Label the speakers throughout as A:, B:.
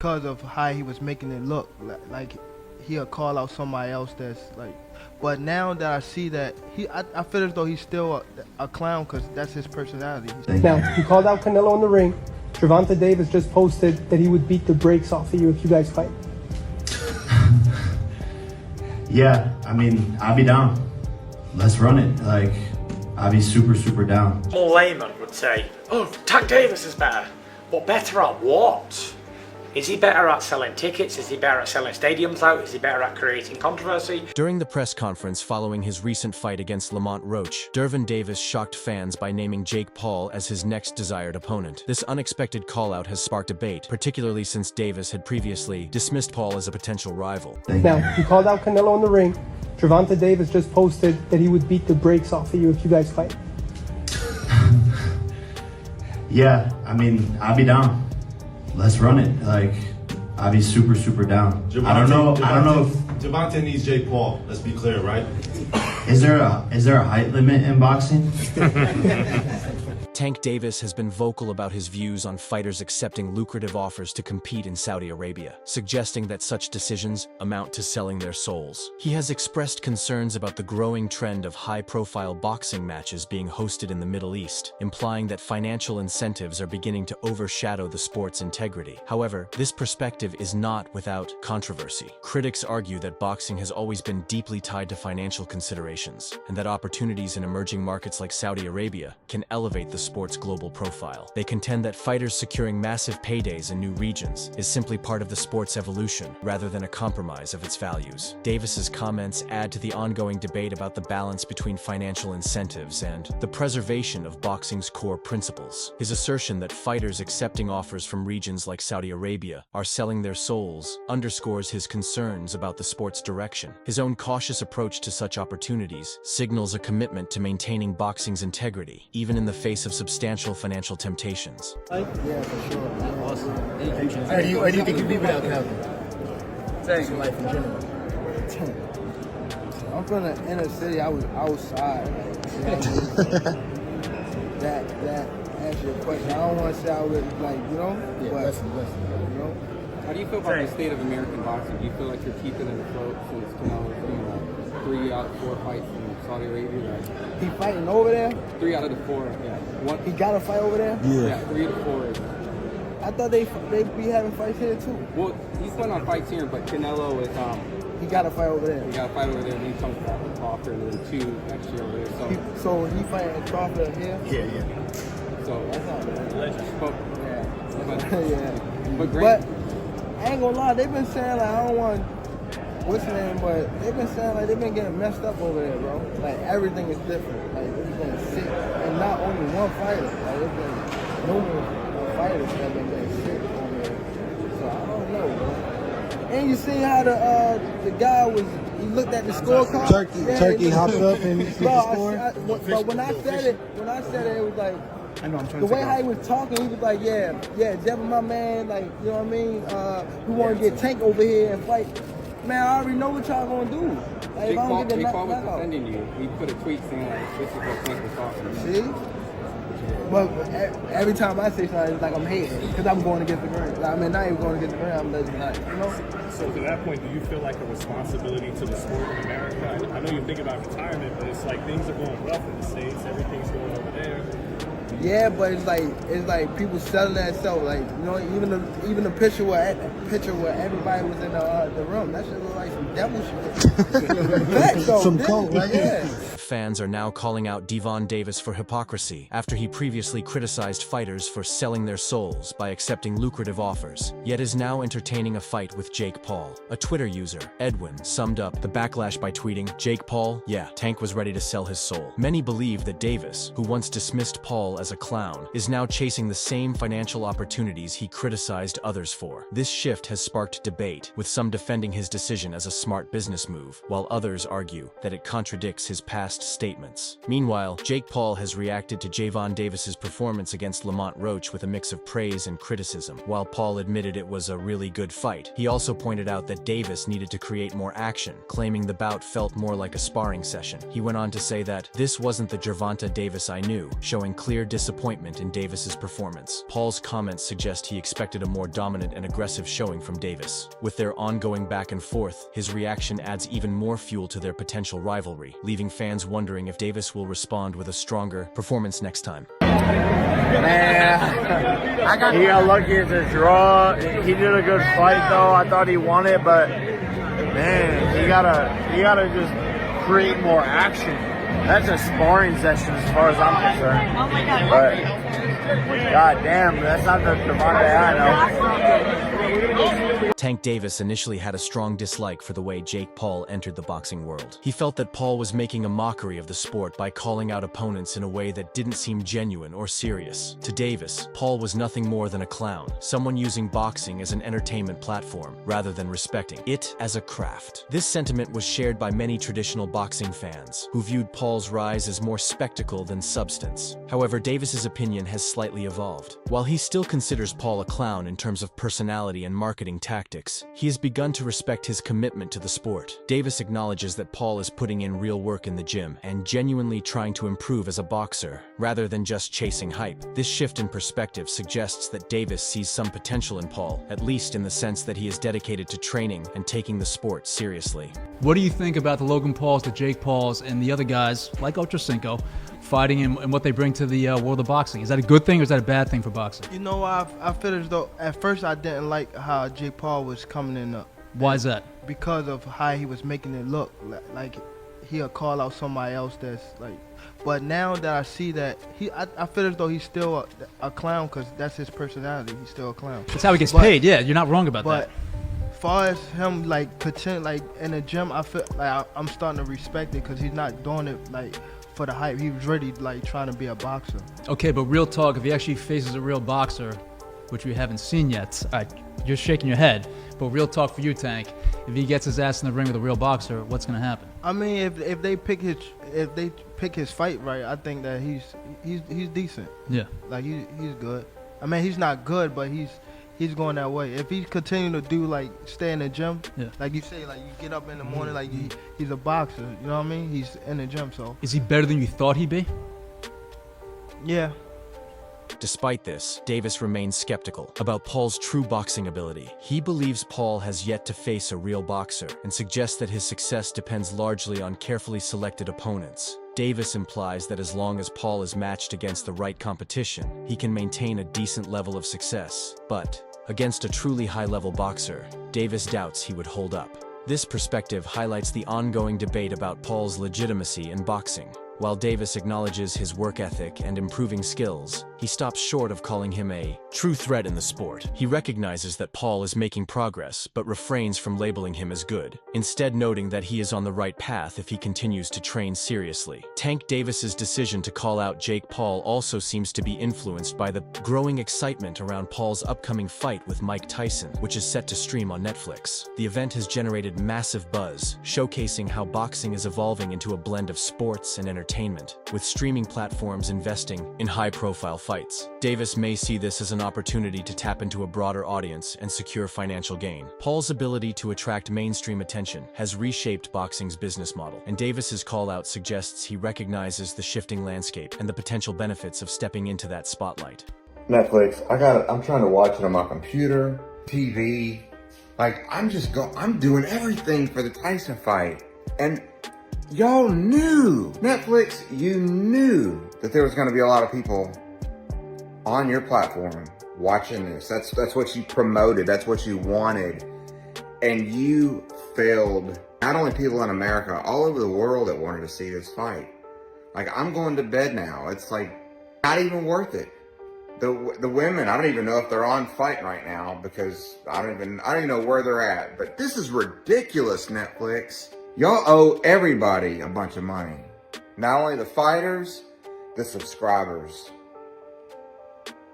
A: because of how he was making it look like he'll call out somebody else that's like. But now that I see that I feel as though he's still a clown because that's his personality.
B: Now, he called out Canelo in the ring. Gervonta Davis just posted that he would beat the brakes off of you if you guys fight.
C: Yeah, I mean, I'll be down. Let's run it. Like, I'll be super down.
D: More layman would say, oh, Tank Davis is better. But better at what? Is he better at selling tickets? Is he better at selling stadiums out? Is he better at creating controversy?
E: During the press conference following his recent fight against Lamont Roach, Gervonta Davis shocked fans by naming Jake Paul as his next desired opponent. This unexpected call-out has sparked debate, particularly since Davis had previously dismissed Paul as a potential rival.
B: Now, he called out Canelo in the ring. Gervonta Davis just posted that he would beat the brakes off of you if you guys fight.
C: Yeah, I mean, I'll be down. Let's run it. Like, I'll be super down. I don't know.
F: Gervonta needs Jake Paul. Let's be clear, right?
C: Is there a height limit in boxing?
E: Tank Davis has been vocal about his views on fighters accepting lucrative offers to compete in Saudi Arabia, suggesting that such decisions amount to selling their souls. He has expressed concerns about the growing trend of high-profile boxing matches being hosted in the Middle East, implying that financial incentives are beginning to overshadow the sport's integrity. However, this perspective is not without controversy. Critics argue that boxing has always been deeply tied to financial considerations, and that opportunities in emerging markets like Saudi Arabia can elevate the sport's global profile. They contend that fighters securing massive paydays in new regions is simply part of the sport's evolution, rather than a compromise of its values. Davis's comments add to the ongoing debate about the balance between financial incentives and the preservation of boxing's core principles. His assertion that fighters accepting offers from regions like Saudi Arabia are selling their souls underscores his concerns about the sport's direction. His own cautious approach to such opportunities signals a commitment to maintaining boxing's integrity, even in the face of substantial financial temptations.
A: Yeah, for sure.
G: Awesome. Where do you think you'd be without Canelo? Thanks. Your life in general.
H: I'm from the inner city. I was outside. That answers your question. I don't want to say I was like, you know.
G: Yeah,
H: but,
G: listen.
H: You know.
I: How do you feel about the state of American boxing? Do you feel like you're keeping it afloat since Canelo's doing 3 out of 4 fights in Saudi Arabia?
H: He fighting over there?
I: 3 out of the 4, yeah.
H: He got a fight over there?
I: Yeah, 3 to 4.
H: I thought they be having fights here too.
I: Well, he's putting on fights here, but Canelo is
H: he got a fight over there.
I: He got a fight over there, and he comes back with Crawford and then 2 next year over there.
H: So he fighting Crawford here?
G: Yeah.
I: So
H: that's not bad.
I: legend.
H: But
I: great.
H: But I ain't gonna lie, they've been saying like I don't want what's the name, but they've been saying like they've been getting messed up over there, bro. Like everything is different. Like it's been sick, and not only one fighter. Like it's been numerous fighters that have been getting sick over there. So I don't know, bro. And you see how the guy was. He looked at the scorecard.
G: Turkey hopped up and hit the score.
H: But when I said it, it was like.
G: I know, I'm trying
H: the
G: to
H: way how he was talking, he was like, yeah, Jeff, my man, like, you know what I mean? We want to get Tank over here and fight. Man, I already know what y'all gonna do. Like,
I: Jake
H: if I don't get the
I: Paul was
H: knockout.
I: defending you. He put a tweet saying like, this is what Tank was talking about.
H: See? But every time I say something, it's like I'm hating because I'm going against the grain. I mean, not even going against the grain. I'm letting like, you know.
J: So to that point, do you feel like a responsibility to the sport in America? I know you think about retirement, but it's like things are going rough in the States. Everything's going over there.
H: Yeah, but it's like people selling that stuff. Like, you know, even the picture where everybody was in the room. That shit look like some devil shit.
G: Some cult, right?
H: Yeah.
E: Fans are now calling out Gervonta Davis for hypocrisy after he previously criticized fighters for selling their souls by accepting lucrative offers, yet is now entertaining a fight with Jake Paul. A Twitter user, Edwin, summed up the backlash by tweeting, "Jake Paul? Yeah, Tank was ready to sell his soul." Many believe that Davis, who once dismissed Paul as a clown, is now chasing the same financial opportunities he criticized others for. This shift has sparked debate, with some defending his decision as a smart business move, while others argue that it contradicts his past statements. Meanwhile, Jake Paul has reacted to Gervonta Davis's performance against Lamont Roach with a mix of praise and criticism. While Paul admitted it was a really good fight, he also pointed out that Davis needed to create more action, claiming the bout felt more like a sparring session. He went on to say that, "This wasn't the Gervonta Davis I knew," showing clear disappointment in Davis's performance. Paul's comments suggest he expected a more dominant and aggressive showing from Davis. With their ongoing back and forth, his reaction adds even more fuel to their potential rivalry, leaving fans wondering if Davis will respond with a stronger performance next time.
K: Man, he got lucky as a draw. He did a good fight though. I thought he won it, but man, he gotta just create more action. That's a sparring session as far as I'm concerned. Oh my God. But God damn, that's not the Gervonta I know.
E: Tank Davis initially had a strong dislike for the way Jake Paul entered the boxing world. He felt that Paul was making a mockery of the sport by calling out opponents in a way that didn't seem genuine or serious. To Davis, Paul was nothing more than a clown, someone using boxing as an entertainment platform rather than respecting it as a craft. This sentiment was shared by many traditional boxing fans, who viewed Paul's rise as more spectacle than substance. However, Davis's opinion has slightly evolved. While he still considers Paul a clown in terms of personality and marketing tactics, he has begun to respect his commitment to the sport. Davis acknowledges that Paul is putting in real work in the gym and genuinely trying to improve as a boxer, rather than just chasing hype. This shift in perspective suggests that Davis sees some potential in Paul, at least in the sense that he is dedicated to training and taking the sport seriously.
L: What do you think about the Logan Pauls, the Jake Pauls, and the other guys, like Ochocinco, fighting and what they bring to the world of boxing? Is that a good thing or is that a bad thing for boxing?
A: You know, I feel as though at first I didn't like how Jake Paul was coming in.
L: Why is that?
A: Because of how he was making it look like he'll call out somebody else that's like. But now that I see that I feel as though he's still a clown because that's his personality. He's still a clown.
L: That's how he gets paid. Yeah, you're not wrong about that.
A: But far as him like pretend like in the gym, I feel like I'm starting to respect it because he's not doing it like for the hype. He was really like trying to be a boxer.
L: Okay, but real talk, if he actually faces a real boxer, which we haven't seen yet, you're shaking your head, but real talk for you, Tank, if he gets his ass in the ring with a real boxer, what's going to happen?
A: I mean, if they pick his fight right, I think that he's decent.
L: Yeah.
A: Like he's good. I mean, he's not good, but he's going that way. If he continue to do like stay in the gym,
L: yeah,
A: like you say, like you get up in the morning, like he's a boxer. You know what I mean? He's in the gym, so.
L: Is he better than you thought he'd be?
A: Yeah.
E: Despite this, Davis remains skeptical about Paul's true boxing ability. He believes Paul has yet to face a real boxer and suggests that his success depends largely on carefully selected opponents. Davis implies that as long as Paul is matched against the right competition, he can maintain a decent level of success. But against a truly high-level boxer, Davis doubts he would hold up. This perspective highlights the ongoing debate about Paul's legitimacy in boxing. While Davis acknowledges his work ethic and improving skills, he stops short of calling him a true threat in the sport. He recognizes that Paul is making progress, but refrains from labeling him as good, instead noting that he is on the right path if he continues to train seriously. Tank Davis's decision to call out Jake Paul also seems to be influenced by the growing excitement around Paul's upcoming fight with Mike Tyson, which is set to stream on Netflix. The event has generated massive buzz, showcasing how boxing is evolving into a blend of sports and entertainment, with streaming platforms investing in high-profile fights. Davis may see this as an opportunity to tap into a broader audience and secure financial gain. Paul's ability to attract mainstream attention has reshaped boxing's business model, and Davis's call-out suggests he recognizes the shifting landscape and the potential benefits of stepping into that spotlight.
M: Netflix, I'm trying to watch it on my computer, TV. Like, I'm doing everything for the Tyson fight. And y'all knew, Netflix, you knew that there was going to be a lot of people on your platform watching this. That's what you promoted. That's what you wanted. And you failed not only people in America, all over the world that wanted to see this fight. Like, I'm going to bed now. It's like not even worth it. The women, I don't even know if they're on Fight right now because I don't even know where they're at. But this is ridiculous, Netflix. Y'all owe everybody a bunch of money. Not only the fighters, the subscribers.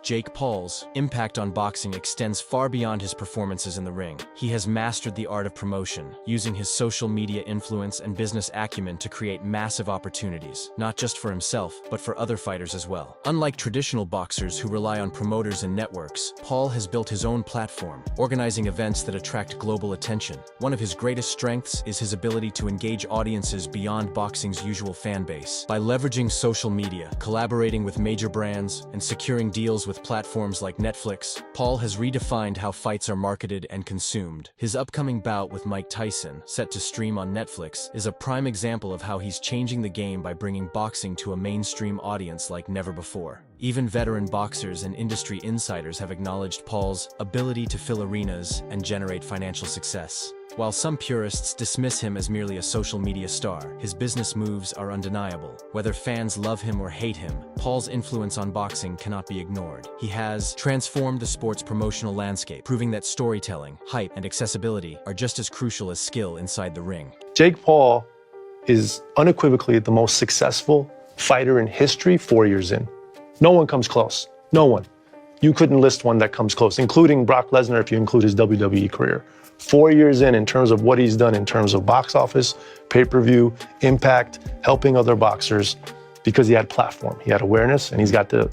E: Jake Paul's impact on boxing extends far beyond his performances in the ring. He has mastered the art of promotion, using his social media influence and business acumen to create massive opportunities, not just for himself, but for other fighters as well. Unlike traditional boxers who rely on promoters and networks, Paul has built his own platform, organizing events that attract global attention. One of his greatest strengths is his ability to engage audiences beyond boxing's usual fan base. By leveraging social media, collaborating with major brands, and securing deals with platforms like Netflix, Paul has redefined how fights are marketed and consumed. His upcoming bout with Mike Tyson, set to stream on Netflix, is a prime example of how he's changing the game by bringing boxing to a mainstream audience like never before. Even veteran boxers and industry insiders have acknowledged Paul's ability to fill arenas and generate financial success. While some purists dismiss him as merely a social media star, his business moves are undeniable. Whether fans love him or hate him, Paul's influence on boxing cannot be ignored. He has transformed the sport's promotional landscape, proving that storytelling, hype, and accessibility are just as crucial as skill inside the ring.
B: Jake Paul is unequivocally the most successful fighter in history 4 years in. No one comes close. No one. You couldn't list one that comes close, including Brock Lesnar if you include his WWE career. 4 years in terms of what he's done in terms of box office, pay-per-view, impact, helping other boxers, because he had platform, he had awareness, and he's got the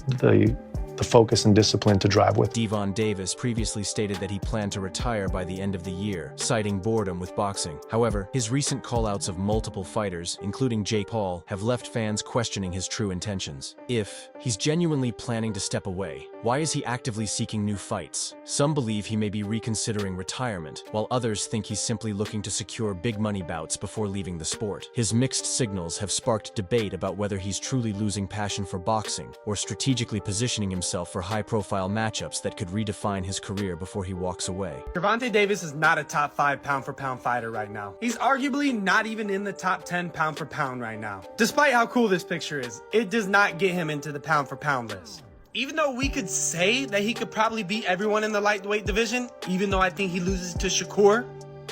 B: focus and discipline to drive with.
E: Gervonta Davis previously stated that he planned to retire by the end of the year, citing boredom with boxing. However, his recent call-outs of multiple fighters, including Jake Paul, have left fans questioning his true intentions. If he's genuinely planning to step away, why is he actively seeking new fights? Some believe he may be reconsidering retirement, while others think he's simply looking to secure big money bouts before leaving the sport. His mixed signals have sparked debate about whether he's truly losing passion for boxing or strategically positioning himself for high-profile matchups that could redefine his career before he walks away.
N: Gervonta Davis is not a top 5 pound-for-pound fighter right now. He's arguably not even in the top 10 pound-for-pound right now. Despite how cool this picture is, it does not get him into the pound-for-pound list. Even though we could say that he could probably beat everyone in the lightweight division, even though I think he loses to Shakur,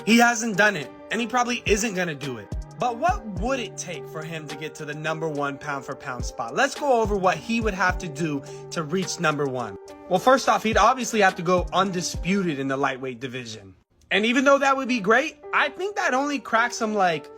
N: he hasn't done it, and he probably isn't going to do it. But what would it take for him to get to the #1 pound-for-pound spot? Let's go over what he would have to do to reach #1. Well, first off, he'd obviously have to go undisputed in the lightweight division. And even though that would be great, I think that only cracks him like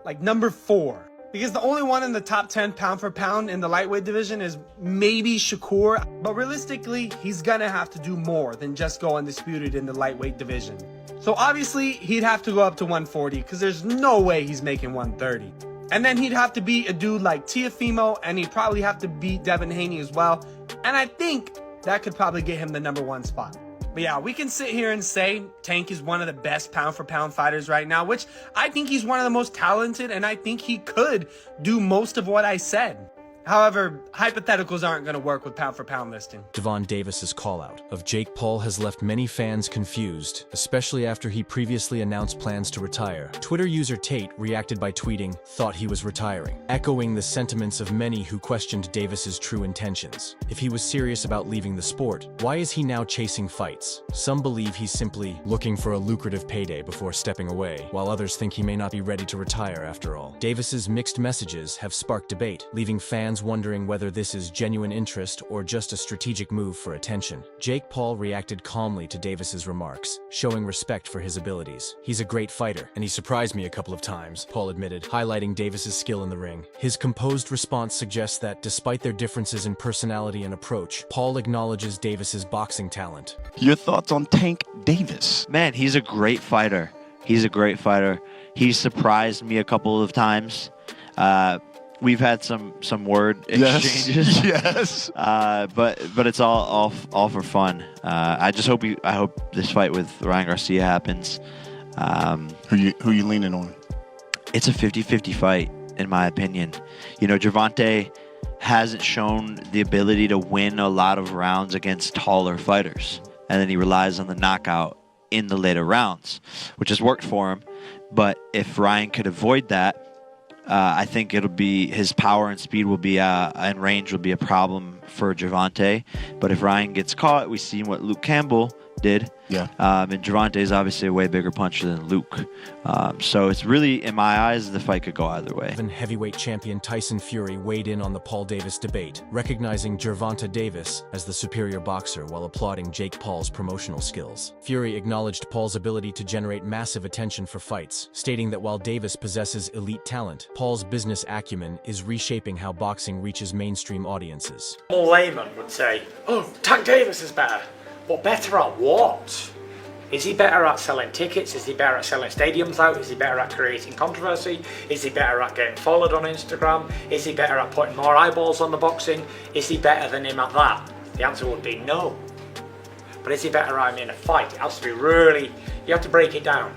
N: #4. Because the only one in the top 10 pound-for-pound in the lightweight division is maybe Shakur. But realistically, he's gonna have to do more than just go undisputed in the lightweight division. So obviously, he'd have to go up to 140 because there's no way he's making 130. And then he'd have to beat a dude like Teofimo, and he'd probably have to beat Devin Haney as well. And I think that could probably get him the #1 spot. But yeah, we can sit here and say Tank is one of the best pound-for-pound fighters right now, which I think he's one of the most talented, and I think he could do most of what I said. However, hypotheticals aren't going to work with pound-for-pound listing.
E: Gervonta Davis's call-out of Jake Paul has left many fans confused, especially after he previously announced plans to retire. Twitter user Tate reacted by tweeting, "Thought he was retiring," echoing the sentiments of many who questioned Davis's true intentions. If he was serious about leaving the sport, why is he now chasing fights? Some believe he's simply looking for a lucrative payday before stepping away, while others think he may not be ready to retire after all. Davis's mixed messages have sparked debate, leaving fans wondering whether this is genuine interest or just a strategic move for attention. Jake Paul reacted calmly to Davis's remarks, showing respect for his abilities. "He's a great fighter, and he surprised me a couple of times," Paul admitted, highlighting Davis's skill in the ring. His composed response suggests that, despite their differences in personality and approach, Paul acknowledges Davis's boxing talent.
O: Your thoughts on Tank Davis? Man, he's a great fighter. He's a great fighter. He surprised me a couple of times. We've had some word exchanges.
F: Yes.
O: But it's all for fun. I hope this fight with Ryan Garcia happens.
F: Who you leaning on?
O: It's a 50-50 fight, in my opinion. You know, Gervonta hasn't shown the ability to win a lot of rounds against taller fighters, and then he relies on the knockout in the later rounds, which has worked for him. But if Ryan could avoid that, I think it'll be his power and speed will be and range will be a problem for Gervonta. But if Ryan gets caught, we see what Luke Campbell did.
F: Yeah.
O: And Gervonta is obviously a way bigger puncher than Luke. So it's really, in my eyes, the fight could go either way.
E: Even heavyweight champion Tyson Fury weighed in on the Paul Davis debate, recognizing Gervonta Davis as the superior boxer while applauding Jake Paul's promotional skills. Fury acknowledged Paul's ability to generate massive attention for fights, stating that while Davis possesses elite talent, Paul's business acumen is reshaping how boxing reaches mainstream audiences.
D: A layman would say, oh, Tank Davis is better. But better at what? Is he better at selling tickets? Is he better at selling stadiums out? Is he better at creating controversy? Is he better at getting followed on Instagram? Is he better at putting more eyeballs on the boxing? Is he better than him at that? The answer would be no. But is he better at him in a fight? It has to be really, you have to break it down.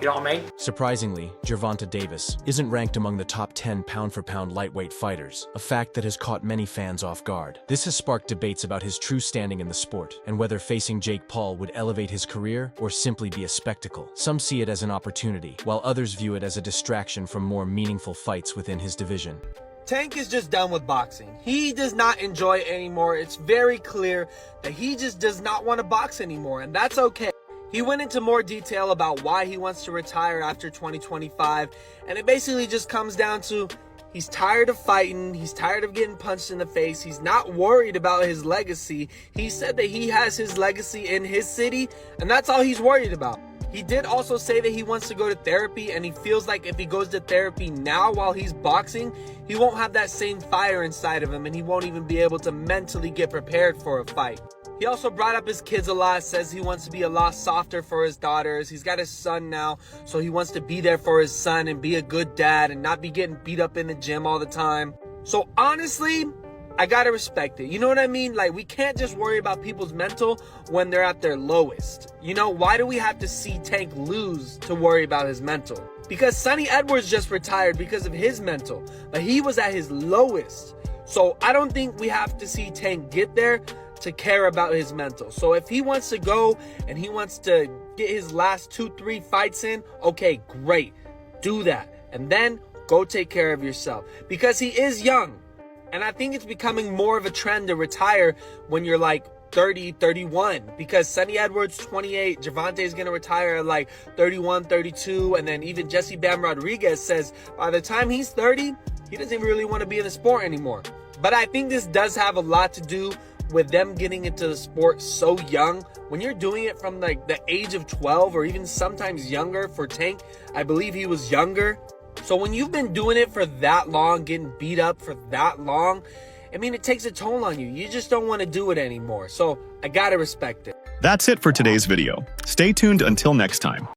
D: You know what I mean?
E: Surprisingly, Gervonta Davis isn't ranked among the top 10 pound-for-pound lightweight fighters, a fact that has caught many fans off guard. This has sparked debates about his true standing in the sport, and whether facing Jake Paul would elevate his career or simply be a spectacle. Some see it as an opportunity, while others view it as a distraction from more meaningful fights within his division.
N: Tank is just done with boxing. He does not enjoy it anymore. It's very clear that he just does not want to box anymore, and that's okay. He went into more detail about why he wants to retire after 2025, and it basically just comes down to he's tired of fighting, he's tired of getting punched in the face, he's not worried about his legacy. He said that he has his legacy in his city, and that's all he's worried about. He did also say that he wants to go to therapy, and he feels like if he goes to therapy now while he's boxing, he won't have that same fire inside of him, and he won't even be able to mentally get prepared for a fight. He also brought up his kids a lot, says he wants to be a lot softer for his daughters. He's got his son now, so he wants to be there for his son and be a good dad and not be getting beat up in the gym all the time. So honestly, I gotta respect it. You know what I mean? Like, we can't just worry about people's mental when they're at their lowest. You know, why do we have to see Tank lose to worry about his mental? Because Sonny Edwards just retired because of his mental, but he was at his lowest. So I don't think we have to see Tank get there to care about his mental. So if he wants to go and he wants to get his last 2-3 fights in, okay, great, do that, and then go take care of yourself, because he is young. And I think it's becoming more of a trend to retire when you're like 30, 31, because Sonny Edwards 28, Gervonta is going to retire at like 31, 32, and then even Jesse Bam Rodriguez says by the time he's 30, he doesn't really want to be in the sport anymore. But I think this does have a lot to do with them getting into the sport so young. When you're doing it from like the age of 12 or even sometimes younger for Tank, I believe he was younger. So when you've been doing it for that long, getting beat up for that long, I mean, it takes a toll on you. You just don't want to do it anymore. So I gotta respect it.
P: That's it for today's video. Stay tuned until next time.